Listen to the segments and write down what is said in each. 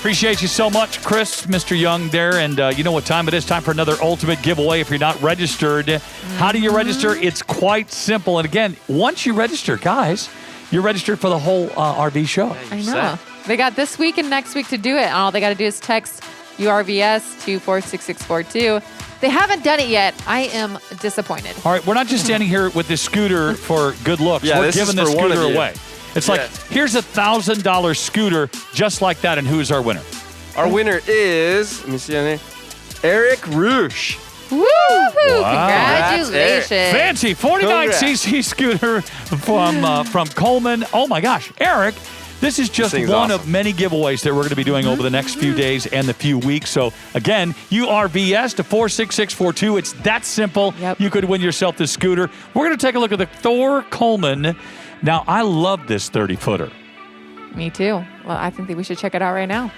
Appreciate you so much, Chris, Mr. Young there. And you know what time it is? Time for another ultimate giveaway if you're not registered. How do you register? It's quite simple. And again, once you register, guys, you're registered for the whole RV show. I know. They got this week and next week to do it. All they got to do is text URVS to 46642. They haven't done it yet. I am disappointed. All right, we're not just standing here with this scooter for good looks. Yeah, we're giving this scooter away. It's like, here's a $1,000 scooter just like that, and who's our winner? Our winner is, let me see, Eric Roosh. Woo! Wow. Congratulations. Fancy 49cc scooter from Coleman. Oh, my gosh. Eric, this is just one of many giveaways that we're going to be doing over the next few days and the few weeks. So, again, URVS to 46642. It's that simple. Yep. You could win yourself this scooter. We're going to take a look at the Thor Coleman. Now, I love this 30-footer. Me too. Well, I think that we should check it out right now.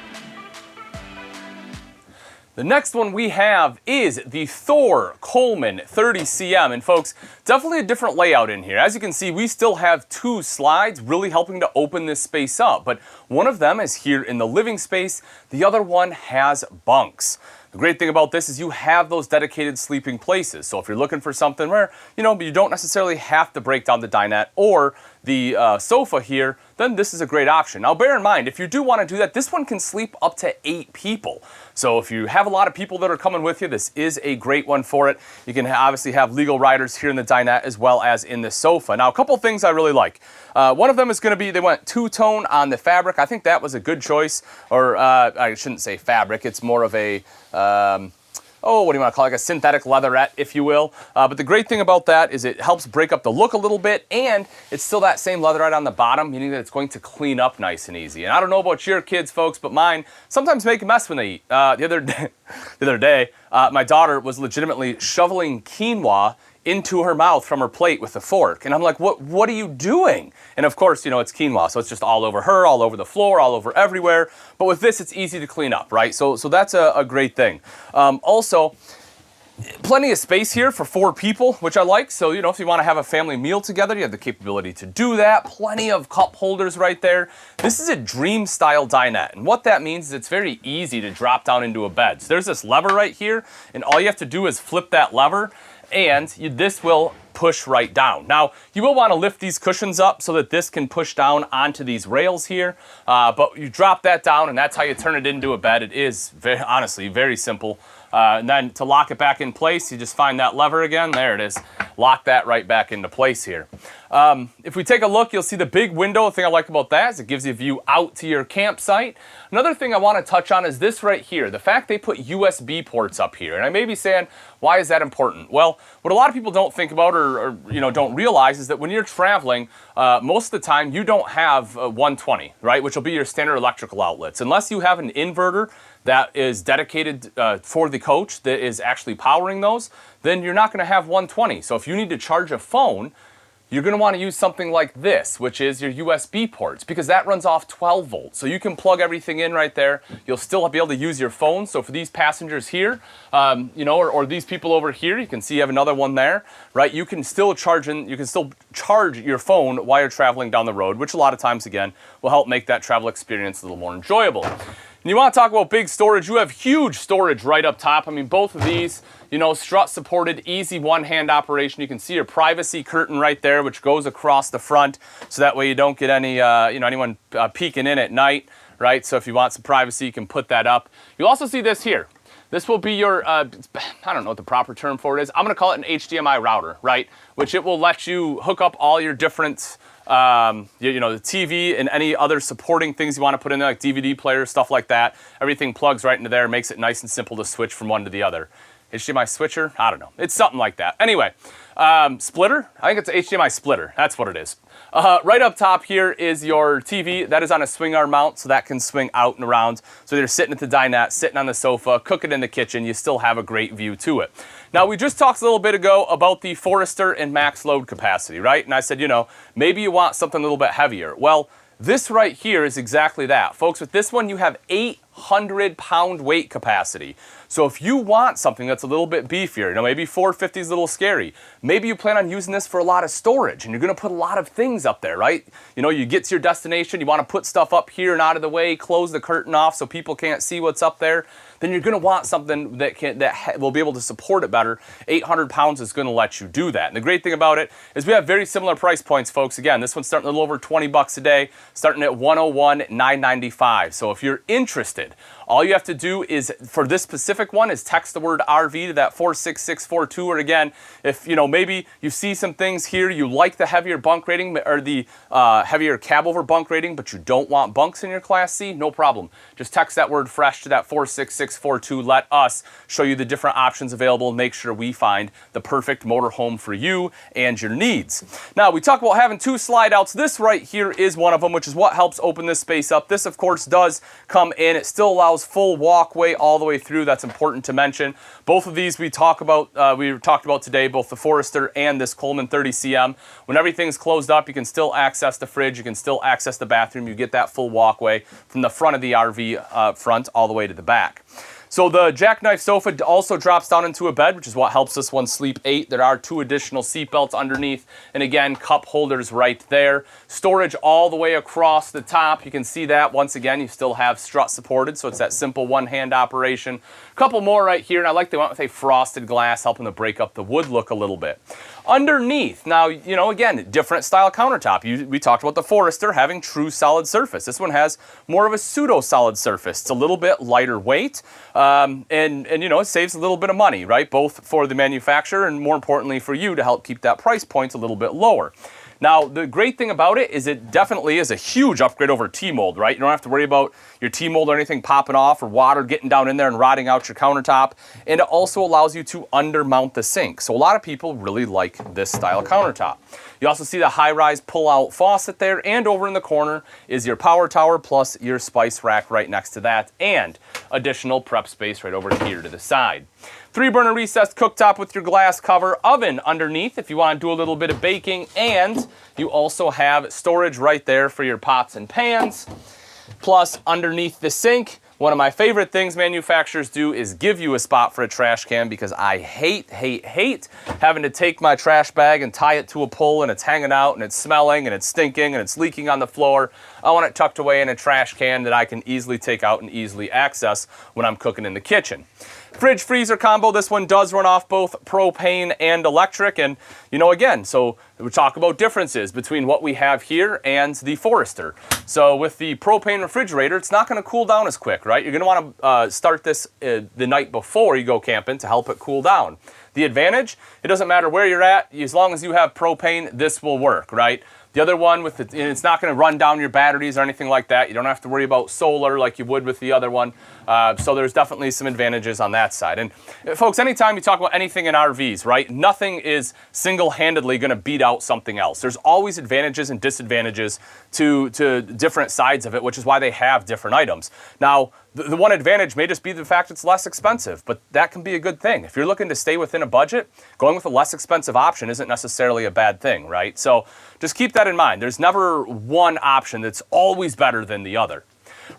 The next one we have is the Thor Coleman 30cm. And folks, definitely a different layout in here. As you can see, we still have two slides really helping to open this space up. But one of them is here in the living space. The other one has bunks. The great thing about this is you have those dedicated sleeping places. So if you're looking for something where, you don't necessarily have to break down the dinette or the sofa here, then this is a great option. Now bear in mind, if you do want to do that, this one can sleep up to 8 people. So if you have a lot of people that are coming with you, this is a great one for it. You can obviously have legal riders here in the dinette as well as in the sofa. Now a couple things I really like. One of them is going to be, they went two-tone on the fabric. I think that was a good choice. Or I shouldn't say fabric, it's more of a, what do you want to call it? Like a synthetic leatherette, if you will. But the great thing about that is it helps break up the look a little bit, and it's still that same leatherette on the bottom, meaning that it's going to clean up nice and easy. And I don't know about your kids, folks, but mine sometimes make a mess when they eat. The other day, my daughter was legitimately shoveling quinoa into her mouth from her plate with a fork. And I'm like, what are you doing? And of course, it's quinoa, so it's just all over her, all over the floor, all over everywhere. But with this, it's easy to clean up, right? So that's a great thing. Also, plenty of space here for 4 people, which I like. So, if you want to have a family meal together, you have the capability to do that. Plenty of cup holders right there. This is a dream style dinette. And what that means is it's very easy to drop down into a bed. So there's this lever right here, and all you have to do is flip that lever, and this will push right down. Now, you will want to lift these cushions up so that this can push down onto these rails here, but you drop that down, and that's how you turn it into a bed. It is, honestly, very simple. And then to lock it back in place, you just find that lever again. There it is. Lock that right back into place here. If we take a look, you'll see the big window. The thing I like about that is it gives you a view out to your campsite. Another thing I want to touch on is this right here. The fact they put USB ports up here. And I may be saying, why is that important? Well, what a lot of people don't think about or don't realize is that when you're traveling, most of the time you don't have 120, right? Which will be your standard electrical outlets. Unless you have an inverter that is dedicated for the coach that is actually powering those, then you're not going to have 120. So if you need to charge a phone, you're going to want to use something like this, which is your USB ports, because that runs off 12 volts. So you can plug everything in right there. You'll still be able to use your phone. So for these passengers here, or these people over here, you can see you have another one there, right? You can still charge your phone while you're traveling down the road, which a lot of times, again, will help make that travel experience a little more enjoyable. And you want to talk about big storage, you have huge storage right up top. I mean, both of these, strut supported, easy one-hand operation. You can see your privacy curtain right there, which goes across the front, so that way you don't get any, anyone peeking in at night, right? So if you want some privacy, you can put that up. You'll also see this here. This will be your, I don't know what the proper term for it is. I'm going to call it an HDMI router, right? Which it will let you hook up all your different the TV and any other supporting things you want to put in there, like DVD players, stuff like that. Everything plugs right into there, makes it nice and simple to switch from one to the other. HDMI switcher? I don't know. It's something like that. Anyway, splitter? I think it's an HDMI splitter. That's what it is. Right up top here is your TV. That is on a swing arm mount, so that can swing out and around. So you're sitting at the dinette, sitting on the sofa, cooking in the kitchen, you still have a great view to it. Now, we just talked a little bit ago about the Forester and max load capacity, right? And I said, maybe you want something a little bit heavier. Well, this right here is exactly that. Folks, with this one, you have 8 800-pound weight capacity. So if you want something that's a little bit beefier, you know, maybe 450 is a little scary. Maybe you plan on using this for a lot of storage and you're gonna put a lot of things up there, right? You know, you get to your destination, you wanna put stuff up here and out of the way, close the curtain off so people can't see what's up there. Then you're gonna want something that will be able to support it better. 800 pounds is gonna let you do that. And the great thing about it is we have very similar price points, folks. Again, this one's starting a little over 20 bucks a day, starting at $101,995. So if you're interested, all you have to do is, for this specific one, is text the word RV to that 46642. Or again, if you know, maybe you see some things here, you like the heavier bunk rating or the heavier cab over bunk rating, but you don't want bunks in your Class C, no problem. Just text that word fresh to that 46642. Let us show you the different options available and make sure we find the perfect motorhome for you and your needs. Now, we talk about having 2 slide outs. This right here is one of them, which is what helps open this space up. This, of course, does come in. It still allows full walkway all the way through. That's important to mention. Both of these we talked about today, both the Forester and this Coleman 30cm. When everything's closed up, you can still access the fridge, you can still access the bathroom, you get that full walkway from the front of the RV front all the way to the back. So the jackknife sofa also drops down into a bed, which is what helps this one sleep 8. There are 2 additional seat belts underneath. And again, cup holders right there. Storage all the way across the top. You can see that. Once again, you still have strut supported, so it's that simple one-hand operation. A couple more right here, and I like they went with a frosted glass, helping to break up the wood look a little bit. Underneath, now, you know, again, different style countertop. We talked about the Forester having true solid surface. This one has more of a pseudo-solid surface. It's a little bit lighter weight, and you know, it saves a little bit of money, right? Both for the manufacturer and more importantly for you to help keep that price point a little bit lower. Now, the great thing about it is it definitely is a huge upgrade over T-mold, right? You don't have to worry about your T-mold or anything popping off or water getting down in there and rotting out your countertop. And it also allows you to undermount the sink. So a lot of people really like this style countertop. You also see the high-rise pull-out faucet there, and over in the corner is your power tower plus your spice rack right next to that, and additional prep space right over here to the side. 3-burner recessed cooktop with your glass cover, oven underneath if you want to do a little bit of baking, and you also have storage right there for your pots and pans. Plus, underneath the sink, one of my favorite things manufacturers do is give you a spot for a trash can, because I hate having to take my trash bag and tie it to a pole and it's hanging out and it's smelling and it's stinking and it's leaking on the floor. I want it tucked away in a trash can that I can easily take out and easily access when I'm cooking in the kitchen. Fridge freezer combo, this one does run off both propane and electric, and you know, again, so we talk about differences between what we have here and the Forester. So with the propane refrigerator, it's not going to cool down as quick, right? You're going to want to start this the night before you go camping to help it cool down. The advantage, it doesn't matter where you're at, as long as you have propane, this will work, right? The other one, it's not going to run down your batteries or anything like that. You don't have to worry about solar like you would with the other one. So there's definitely some advantages on that side. And folks, anytime you talk about anything in RVs, right, nothing is single-handedly going to beat out something else. There's always advantages and disadvantages to different sides of it, which is why they have different items. Now, the one advantage may just be the fact it's less expensive, but that can be a good thing. If you're looking to stay within a budget, going with a less expensive option isn't necessarily a bad thing, right? So just keep that in mind. There's never one option that's always better than the other.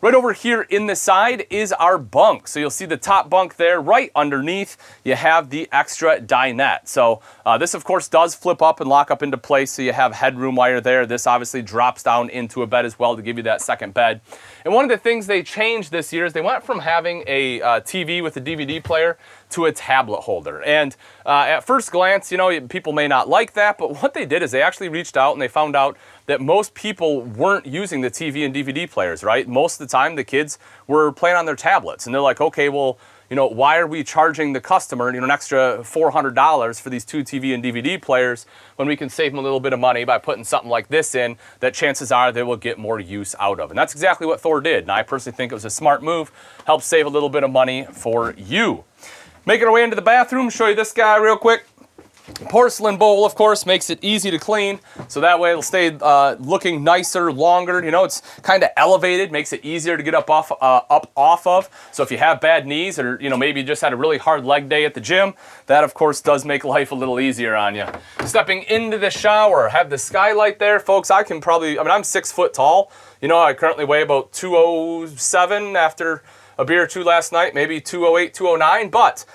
Right over here in the side is our bunk. So you'll see the top bunk there. Right underneath, you have the extra dinette. So this, of course, does flip up and lock up into place, so you have headroom while you're there. This obviously drops down into a bed as well to give you that second bed. And one of the things they changed this year is they went from having a TV with a DVD player to a tablet holder. And at first glance, you know, people may not like that, but what they did is they actually reached out and they found out that most people weren't using the TV and DVD players, right? Most of the time, the kids were playing on their tablets. And they're like, okay, well, you know, why are we charging the customer, you know, an extra $400 for these 2 TV and DVD players when we can save them a little bit of money by putting something like this in that chances are they will get more use out of? And that's exactly what Thor did. And I personally think it was a smart move, helped save a little bit of money for you. Making our way into the bathroom, show you this guy real quick. Porcelain bowl, of course, makes it easy to clean, so that way it'll stay looking nicer, longer. You know, it's kind of elevated, makes it easier to get up off of. So if you have bad knees, or you know, maybe you just had a really hard leg day at the gym, that of course does make life a little easier on you. Stepping into the shower, have the skylight there, folks. I mean, I'm 6 foot tall. You know, I currently weigh about 207 after a beer or two last night, maybe 208, 209. But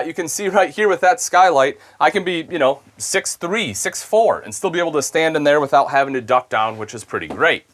you can see right here with that skylight, I can be, 6'3", 6'4", and still be able to stand in there without having to duck down, which is pretty great.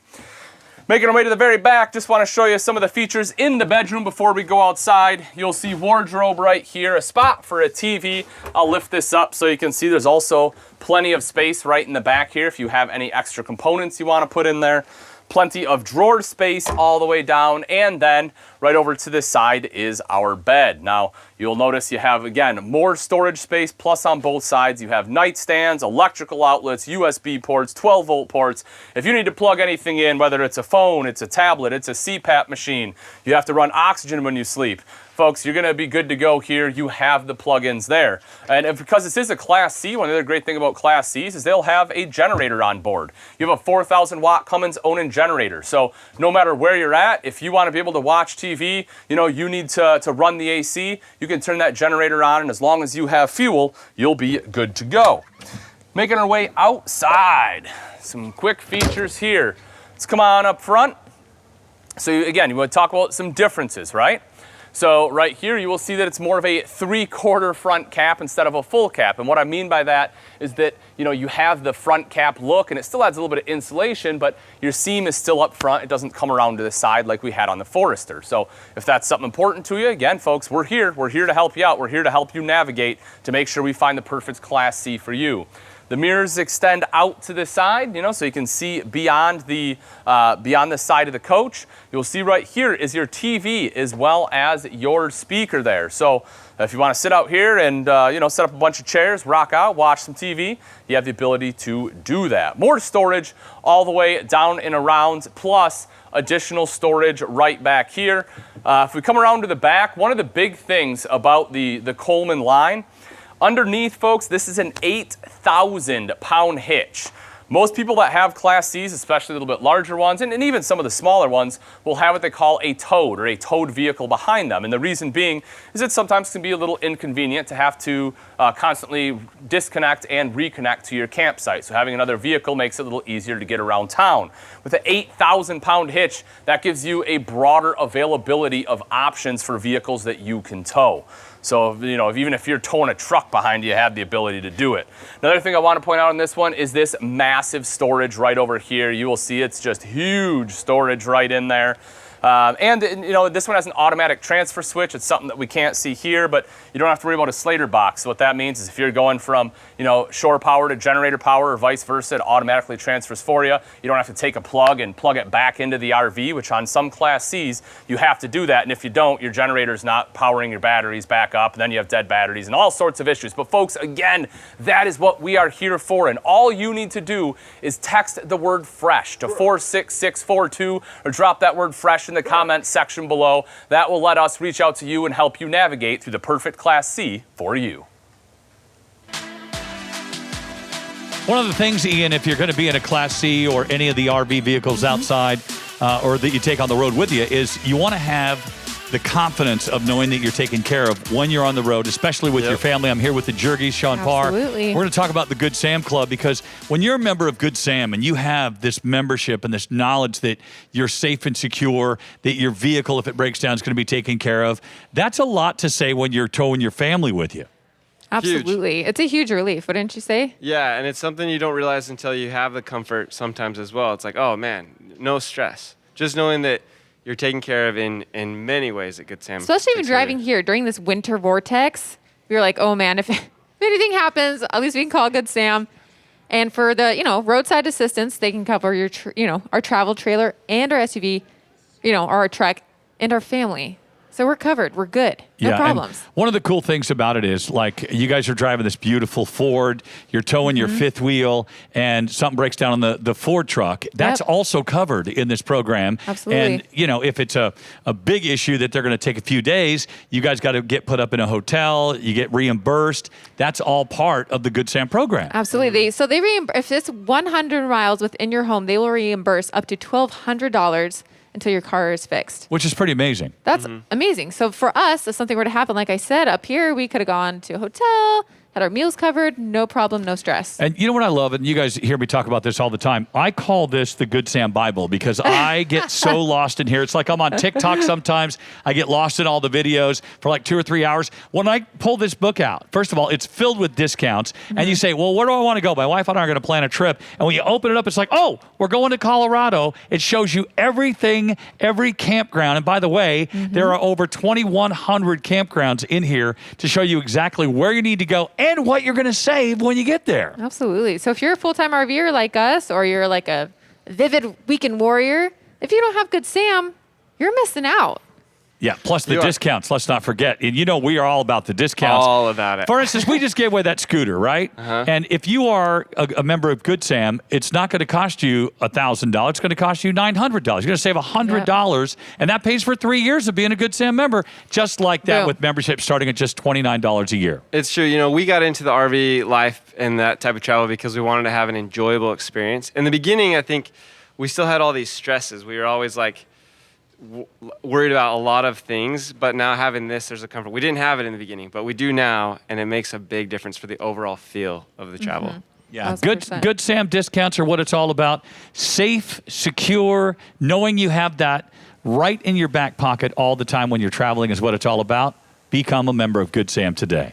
Making our way to the very back, just want to show you some of the features in the bedroom before we go outside. You'll see wardrobe right here, a spot for a TV. I'll lift this up so you can see there's also plenty of space right in the back here if you have any extra components you want to put in there. Plenty of drawer space all the way down, and then right over to this side is our bed. Now, you'll notice you have, again, more storage space, plus on both sides you have nightstands, electrical outlets, USB ports, 12-volt ports. If you need to plug anything in, whether it's a phone, it's a tablet, it's a CPAP machine, you have to run oxygen when you sleep. Folks, you're going to be good to go here. You have the plugins there. And because this is a Class C, one of the other great thing about Class Cs is they'll have a generator on board. You have a 4,000-watt Cummins Onan generator. So no matter where you're at, if you want to be able to watch TV, you need to run the AC, you can turn that generator on, and as long as you have fuel, you'll be good to go. Making our way outside. Some quick features here. Let's come on up front. So again, you want to talk about some differences, right? So right here, you will see that it's more of a 3/4 front cap instead of a full cap. And what I mean by that is that, you have the front cap look, and it still adds a little bit of insulation, but your seam is still up front. It doesn't come around to the side like we had on the Forester. So if that's something important to you, again, folks, we're here. We're here to help you out. We're here to help you navigate to make sure we find the perfect Class C for you. The mirrors extend out to the side, so you can see beyond the side of the coach. You'll see right here is your TV as well as your speaker there. So if you want to sit out here and set up a bunch of chairs, rock out, watch some TV, you have the ability to do that. More storage all the way down and around, plus additional storage right back here. If we come around to the back, one of the big things about the Coleman line, underneath, folks, this is an 8,000-pound hitch. Most people that have Class Cs, especially a little bit larger ones, and even some of the smaller ones, will have what they call a towed or a towed vehicle behind them. And the reason being is it sometimes can be a little inconvenient to have to constantly disconnect and reconnect to your campsite. So having another vehicle makes it a little easier to get around town. With an 8,000-pound hitch, that gives you a broader availability of options for vehicles that you can tow. So, even if you're towing a truck behind you, you have the ability to do it. Another thing I want to point out on this one is this massive storage right over here. You will see it's just huge storage right in there. And this one has an automatic transfer switch. It's something that we can't see here, but you don't have to worry about a Slater box. So what that means is if you're going from, shore power to generator power or vice versa, it automatically transfers for you. You don't have to take a plug and plug it back into the RV, which on some Class Cs, you have to do that. And if you don't, your generator's not powering your batteries back up, and then you have dead batteries and all sorts of issues. But folks, again, that is what we are here for. And all you need to do is text the word FRESH to 46642 or drop that word FRESH in the comment section below. That will let us reach out to you and help you navigate through the perfect Class C for you. One of the things, Ian, if you're going to be in a Class C or any of the RV vehicles outside or that you take on the road with you, is you want to have the confidence of knowing that you're taken care of when you're on the road, especially with your family. I'm here with the Jergies, Sean Parr. Absolutely. We're going to talk about the Good Sam Club, because when you're a member of Good Sam and you have this membership and this knowledge that you're safe and secure, that your vehicle, if it breaks down, is going to be taken care of, that's a lot to say when you're towing your family with you. Absolutely. Huge. It's a huge relief, wouldn't you say? Yeah, and it's something you don't realize until you have the comfort sometimes as well. It's like, oh man, no stress. Just knowing that you're taken care of in many ways at Good Sam. Especially even driving here during this winter vortex. We were like, oh man, if anything happens, at least we can call Good Sam. And for the, roadside assistance, they can cover your, our travel trailer and our SUV, or our truck and our family. So we're covered. We're good. No problems. One of the cool things about it is, like, you guys are driving this beautiful Ford. You're towing your fifth wheel, and something breaks down on the Ford truck. That's also covered in this program. Absolutely. And, if it's a big issue that they're going to take a few days, you guys got to get put up in a hotel. You get reimbursed. That's all part of the Good Sam program. Absolutely. So they if it's 100 miles within your home, they will reimburse up to $1,200 until your car is fixed. Which is pretty amazing. That's amazing. So for us, if something were to happen, like I said, up here, we could have gone to a hotel, had our meals covered, no problem, no stress. And you know what I love, and you guys hear me talk about this all the time, I call this the Good Sam Bible because I get so lost in here. It's like I'm on TikTok sometimes. I get lost in all the videos for like 2 or 3 hours. When I pull this book out, first of all, it's filled with discounts. And you say, well, where do I want to go? My wife and I are going to plan a trip. And when you open it up, it's like, oh, we're going to Colorado. It shows you everything, every campground. And by the way, there are over 2,100 campgrounds in here to show you exactly where you need to go and what you're going to save when you get there. Absolutely. So if you're a full-time RVer like us, or you're like a vivid weekend warrior, if you don't have Good Sam, you're missing out. Yeah, plus the discounts, let's not forget. And you know we are all about the discounts. All about it. For instance, we just gave away that scooter, right? And if you are a member of Good Sam, it's not going to cost you $1,000. It's going to cost you $900. You're going to save $100, and that pays for 3 years of being a Good Sam member, just like that with membership starting at just $29 a year. It's true. You know, we got into the RV life and that type of travel because we wanted to have an enjoyable experience. In the beginning, I think we still had all these stresses. We were always like, worried about a lot of things, but now having this, there's a comfort. We didn't have it in the beginning, but we do now, and it makes a big difference for the overall feel of the travel. Yeah, 100%. Good Sam discounts are what it's all about. Safe, secure, knowing you have that right in your back pocket all the time when you're traveling is what it's all about. Become a member of Good Sam today.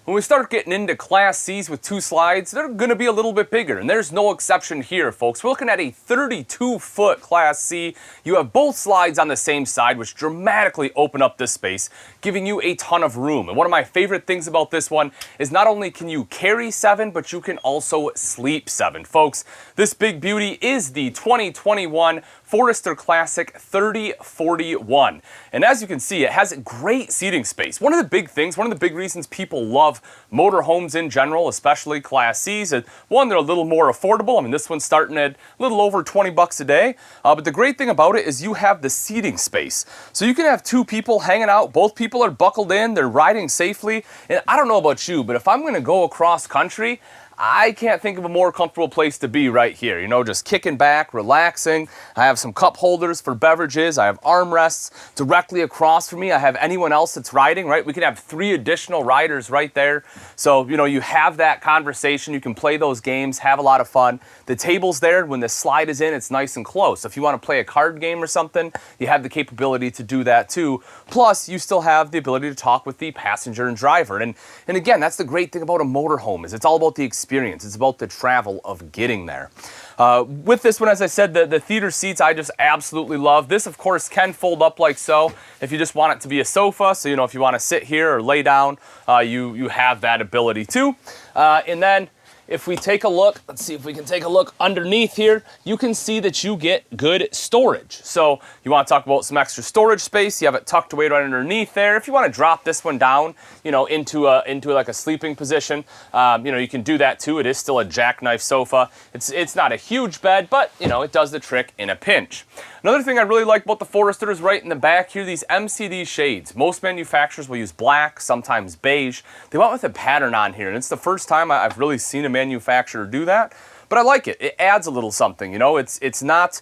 When we start getting into Class C's with 2 slides, they're going to be a little bit bigger, and there's no exception here, folks. We're looking at a 32-foot Class C. You have both slides on the same side, which dramatically open up this space, giving you a ton of room. And one of my favorite things about this one is not only can you carry 7, but you can also sleep 7. Folks, this big beauty is the 2021 Forester Classic 3041. And as you can see, it has great seating space. One of the big things, one of the big reasons people love motorhomes in general, especially Class C's, is one, they're a little more affordable. I mean, this one's starting at a little over $20 a day. But the great thing about it is you have the seating space. So you can have 2 people hanging out. Both people are buckled in. They're riding safely. And I don't know about you, but if I'm going to go across country, I can't think of a more comfortable place to be right here. You know, just kicking back, relaxing. I have some cup holders for beverages. I have armrests directly across from me. I have anyone else that's riding, right? We can have 3 additional riders right there. So, you know, you have that conversation. You can play those games, have a lot of fun. The table's there. When the slide is in, it's nice and close. If you want to play a card game or something, you have the capability to do that too. Plus, you still have the ability to talk with the passenger and driver. And again, that's the great thing about a motorhome is it's all about the experience. It's about the travel of getting there. With this one, as I said, the theater seats I just absolutely love. This, of course, can fold up like so if you just want it to be a sofa. So, you know, if you want to sit here or lay down, you have that ability too. And then if we take a look, let's see if we can take a look underneath here, you can see that you get good storage. So you want to talk about some extra storage space, you have it tucked away right underneath there. If you want to drop this one down, you know, into like a sleeping position, you know, you can do that too. It is still a jackknife sofa. It's not a huge bed, but, you know, it does the trick in a pinch. Another thing I really like about the Forester is right in the back here, these Mcd Shades. Most manufacturers will use black, sometimes beige. They went with a pattern on here, and it's the first time I've really seen a manufacturer do that. But I like it. It adds a little something, you know. It's not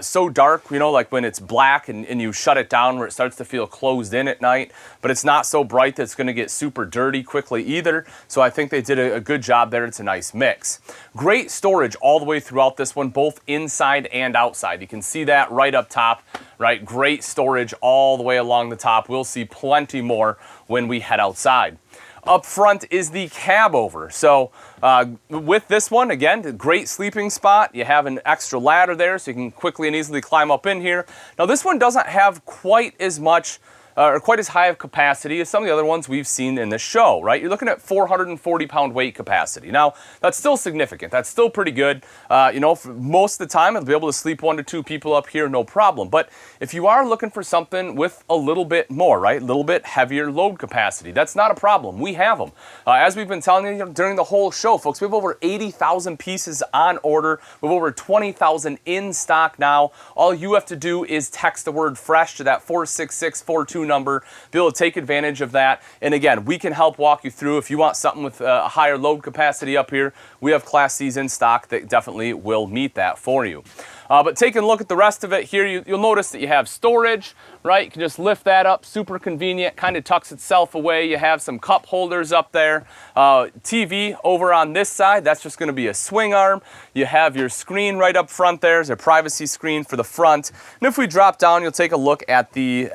so dark, you know, like when it's black and you shut it down where it starts to feel closed in at night. But it's not so bright that it's going to get super dirty quickly either. So I think they did a good job there. It's a nice mix. Great storage all the way throughout this one, both inside and outside. You can see that right up top, right? Great storage all the way along the top. We'll see plenty more when we head outside. Up front is the cab over. So with this one, again, a great sleeping spot. You have an extra ladder there so you can quickly and easily climb up in here. Now this one doesn't have quite as much or quite as high of capacity as some of the other ones we've seen in this show, right? You're looking at 440-pound weight capacity. Now, that's still significant. That's still pretty good. You know, for most of the time, I'll be able to sleep 1 to 2 people up here, no problem. But if you are looking for something with a little bit more, right, a little bit heavier load capacity, that's not a problem. We have them. As we've been telling you during the whole show, folks, we have over 80,000 pieces on order. We have over 20,000 in stock now. All you have to do is text the word FRESH to that 46642 number, be able to take advantage of that. And again, we can help walk you through. If you want something with a higher load capacity up here, we have Class C's in stock that definitely will meet that for you. But taking a look at the rest of it here, you'll notice that you have storage, right? You can just lift that up, super convenient, kind of tucks itself away. You have some cup holders up there. TV over on this side, that's just gonna be a swing arm. You have your screen right up front there. There's a privacy screen for the front. And if we drop down, you'll take a look at the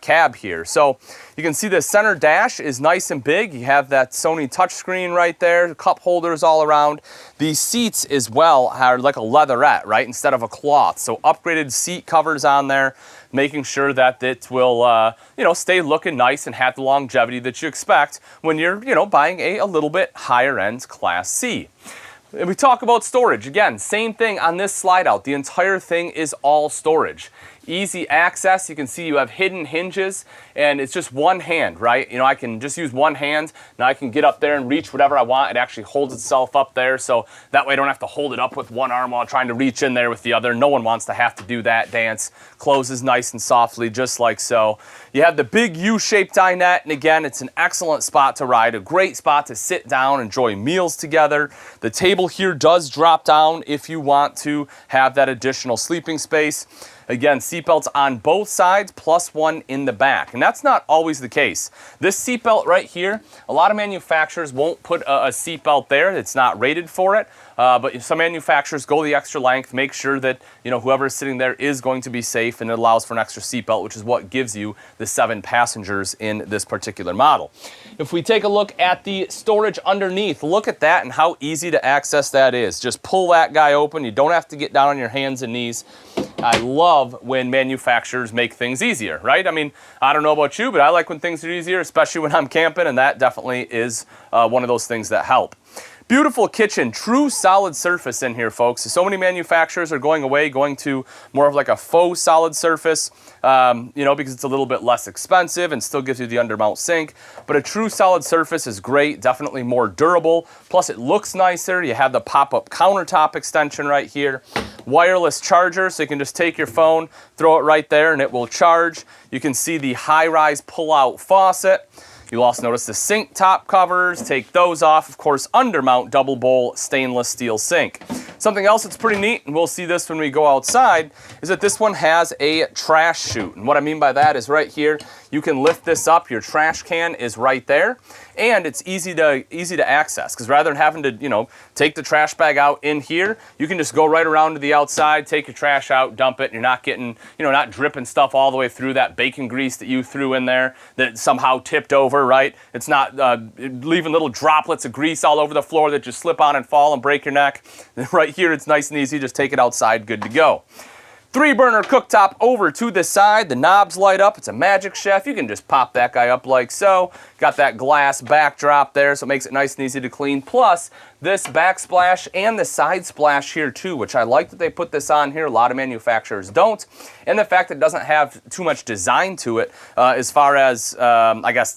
cab here. So you can see the center dash is nice and big. You have that Sony touchscreen right there, cup holders all around. The seats as well are like a leatherette, right, instead of a cloth. So upgraded seat covers on there, making sure that it will, stay looking nice and have the longevity that you expect when you're, buying a little bit higher end Class C. And we talk about storage. Again, same thing on this slide out. The entire thing is all storage. Easy access. You can see you have hidden hinges, and it's just one hand, right? I can just use one hand. Now I can get up there and reach whatever I want. It actually holds itself up there, so that way I don't have to hold it up with one arm while trying to reach in there with the other. No one wants to have to do that dance. Closes nice and softly, just like so. You have the big U-shaped dinette, and again, it's an excellent spot to ride, a great spot to sit down, enjoy meals together. The table here does drop down if you want to have that additional sleeping space. Again, seatbelts on both sides, plus one in the back. And that's not always the case. This seatbelt right here, a lot of manufacturers won't put a seatbelt there. It's not rated for it. But some manufacturers go the extra length, make sure that whoever is sitting there is going to be safe, and it allows for an extra seatbelt, which is what gives you the 7 passengers in this particular model. If we take a look at the storage underneath, look at that and how easy to access that is. Just pull that guy open. You don't have to get down on your hands and knees. I love when manufacturers make things easier, right? I mean, I don't know about you, but I like when things are easier, especially when I'm camping, and that definitely is one of those things that help. Beautiful kitchen, true solid surface in here, folks. So many manufacturers are going to more of like a faux solid surface, because it's a little bit less expensive and still gives you the undermount sink. But a true solid surface is great, definitely more durable. Plus it looks nicer. You have the pop-up countertop extension right here. Wireless charger, so you can just take your phone, throw it right there, and it will charge. You can see the high-rise pull-out faucet. You'll also notice the sink top covers, take those off. Of course, undermount double bowl stainless steel sink. Something else that's pretty neat, and we'll see this when we go outside, is that this one has a trash chute. And what I mean by that is right here, you can lift this up, your trash can is right there, and it's easy to access, because rather than having to, take the trash bag out in here, you can just go right around to the outside, take your trash out, dump it, and you're not getting, not dripping stuff all the way through that bacon grease that you threw in there that somehow tipped over, right? It's not leaving little droplets of grease all over the floor that just slip on and fall and break your neck. Right here, it's nice and easy. Just take it outside, good to go. 3-burner cooktop over to the side. The knobs light up. It's a Magic Chef. You can just pop that guy up like so. Got that glass backdrop there, so it makes it nice and easy to clean. Plus, this backsplash and the side splash here too, which I like that they put this on here. A lot of manufacturers don't. And the fact that it doesn't have too much design to it as far as,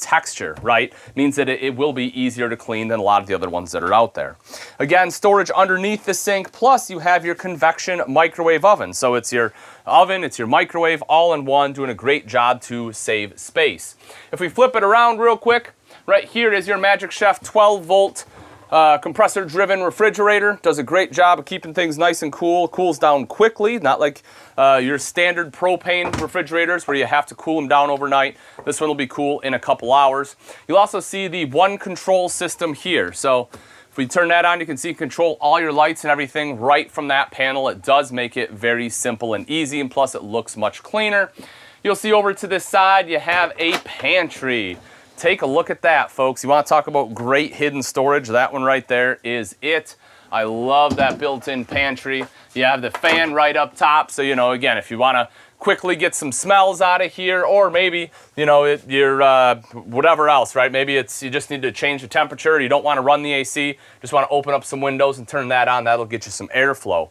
texture, right? Means that it will be easier to clean than a lot of the other ones that are out there. Again, storage underneath the sink, plus you have your convection microwave oven. So it's your oven, it's your microwave, all in one, doing a great job to save space. If we flip it around real quick, right here is your Magic Chef 12-volt compressor-driven refrigerator. Does a great job of keeping things nice and cool. Cools down quickly, not like your standard propane refrigerators where you have to cool them down overnight. This one will be cool in a couple hours. You'll also see the one control system here. So if we turn that on, you can see control all your lights and everything right from that panel. It does make it very simple and easy, and plus it looks much cleaner. You'll see over to this side, you have a pantry. Take a look at that, folks. You want to talk about great hidden storage? That one right there is it. I love that built-in pantry. You have the fan right up top, so, again, if you want to quickly get some smells out of here, or maybe, whatever else, right? Maybe you just need to change the temperature. You don't want to run the AC. Just want to open up some windows and turn that on. That'll get you some airflow.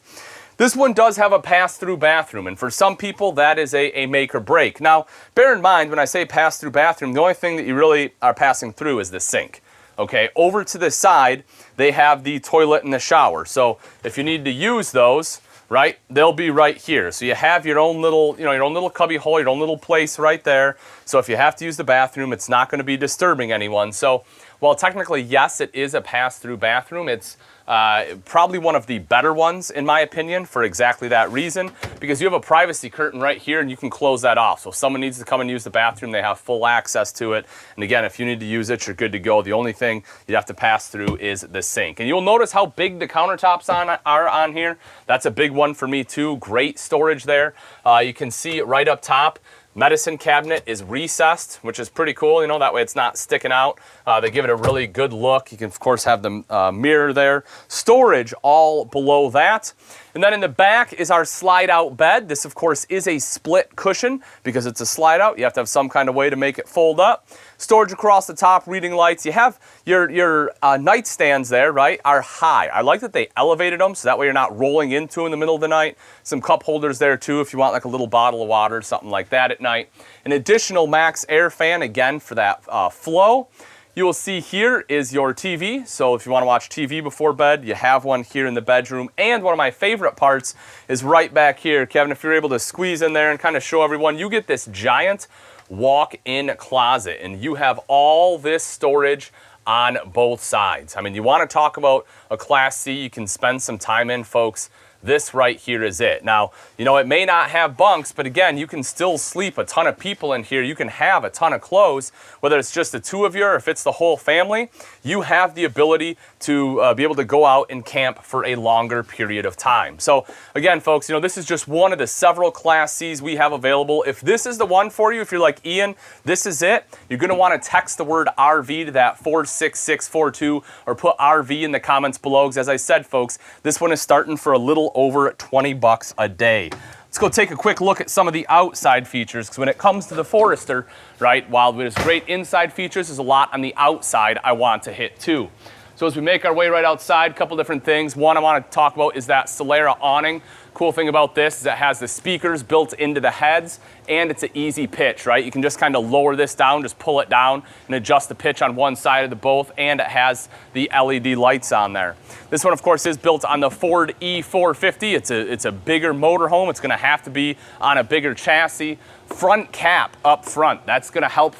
This one does have a pass-through bathroom, and for some people, that is a make or break. Now, bear in mind, when I say pass-through bathroom, the only thing that you really are passing through is the sink. Okay, over to the side, they have the toilet and the shower. So if you need to use those, right, they'll be right here. So you have your own little, your own little cubby hole, your own little place right there. So if you have to use the bathroom, it's not going to be disturbing anyone. So while technically, yes, it is a pass-through bathroom, it's Probably one of the better ones, in my opinion, for exactly that reason, because you have a privacy curtain right here and you can close that off. So if someone needs to come and use the bathroom, they have full access to it. And again, if you need to use it, you're good to go. The only thing you have to pass through is the sink. And you'll notice how big the countertops are on here. That's a big one for me too. Great storage there. You can see right up top, medicine cabinet is recessed, which is pretty cool. You know, that way it's not sticking out. They give it a really good look. You can, of course, have the mirror there. Storage all below that. And then in the back is our slide-out bed. This, of course, is a split cushion because it's a slide-out. You have to have some kind of way to make it fold up. Storage across the top, reading lights. You have your nightstands there, right, are high. I like that they elevated them so that way you're not rolling into them in the middle of the night. Some cup holders there, too, if you want like a little bottle of water, something like that at night. An additional max air fan, again, for that flow. You will see here is your TV. So if you want to watch TV before bed, you have one here in the bedroom. And one of my favorite parts is right back here. Kevin, if you're able to squeeze in there and kind of show everyone, you get this giant walk-in closet. And you have all this storage on both sides. I mean, you want to talk about a Class C you can spend some time in, folks. This right here is it. Now, you know, it may not have bunks, but again, you can still sleep a ton of people in here. You can have a ton of clothes, whether it's just the two of you or if it's the whole family. You have the ability to be able to go out and camp for a longer period of time. So again, folks, you know, this is just one of the several Class Cs we have available. If this is the one for you, if you're like Ian, this is it, you're gonna wanna text the word RV to that 46642 or put RV in the comments below, because as I said, folks, this one is starting for a little over 20 bucks a day. Let's go take a quick look at some of the outside features, because when it comes to the Forester, right, while there's great inside features, there's a lot on the outside I want to hit too. So as we make our way right outside, a couple different things. One I want to talk about is that Solera Awning. Cool thing about this is it has the speakers built into the heads, and it's an easy pitch, right? You can just kind of lower this down, just pull it down and adjust the pitch on one side of the both, and it has the LED lights on there. This one, of course, is built on the Ford E450. It's a bigger motorhome. It's gonna have to be on a bigger chassis. Front cap up front. That's gonna help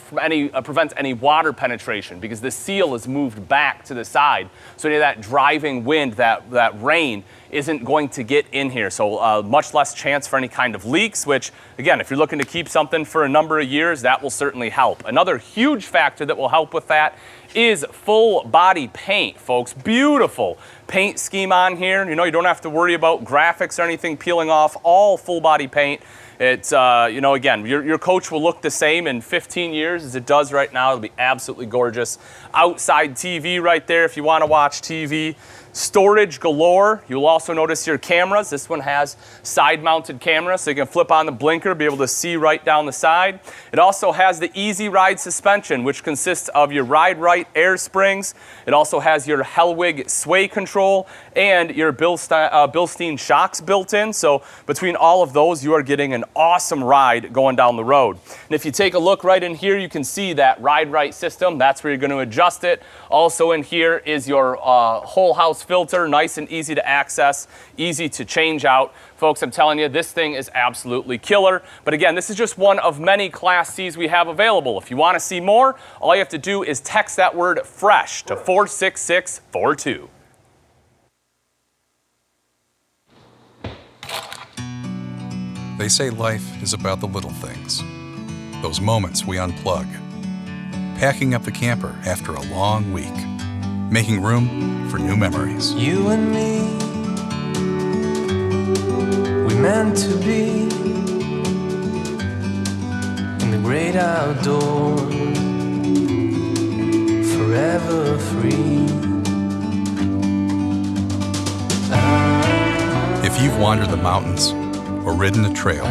prevent any water penetration, because the seal is moved back to the side. So any of that driving wind, that rain, isn't going to get in here. So much less chance for any kind of leaks, which again, if you're looking to keep something for a number of years, that will certainly help. Another huge factor that will help with that is full body paint, folks. Beautiful paint scheme on here. You know, you don't have to worry about graphics or anything peeling off, all full body paint. It's, you know, again, your coach will look the same in 15 years as it does right now. It'll be absolutely gorgeous. Outside TV right there if you want to watch TV. Storage galore. You'll also notice your cameras. This one has side-mounted cameras, so you can flip on the blinker, be able to see right down the side. It also has the Easy Ride suspension, which consists of your Ride Right air springs. It also has your Hellwig sway control and your Bilstein shocks built in. So between all of those, you are getting an awesome ride going down the road. And if you take a look right in here, you can see that Ride Right system. That's where you're going to adjust it. Also in here is your whole house filter, nice and easy to access, easy to change out. Folks, I'm telling you, this thing is absolutely killer. But again, this is just one of many Class Cs we have available. If you want to see more, all you have to do is text that word FRESH to 46642. They say life is about the little things, those moments we unplug, packing up the camper after a long week, making room for new memories. You and me, we meant to be in the great outdoors, forever free. If you've wandered the mountains or ridden a trail,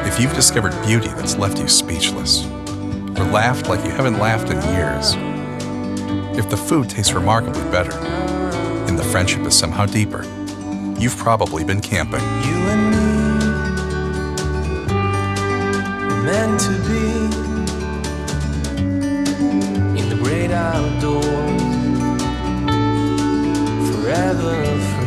if you've discovered beauty that's left you speechless, or laughed like you haven't laughed in years, if the food tastes remarkably better and the friendship is somehow deeper, you've probably been camping. You and me, we're meant to be in the great outdoors, forever free.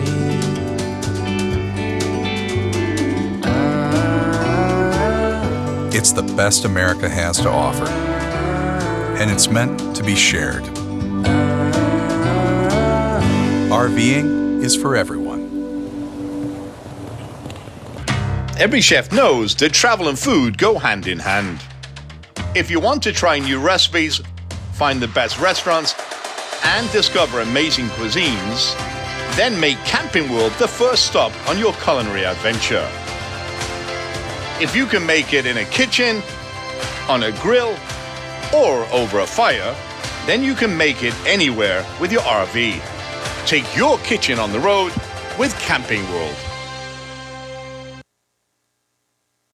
It's the best America has to offer, and it's meant to be shared. RVing is for everyone. Every chef knows that travel and food go hand in hand. If you want to try new recipes, find the best restaurants, and discover amazing cuisines, then make Camping World the first stop on your culinary adventure. If you can make it in a kitchen, on a grill, or over a fire, then you can make it anywhere with your RV. Take your kitchen on the road with Camping World.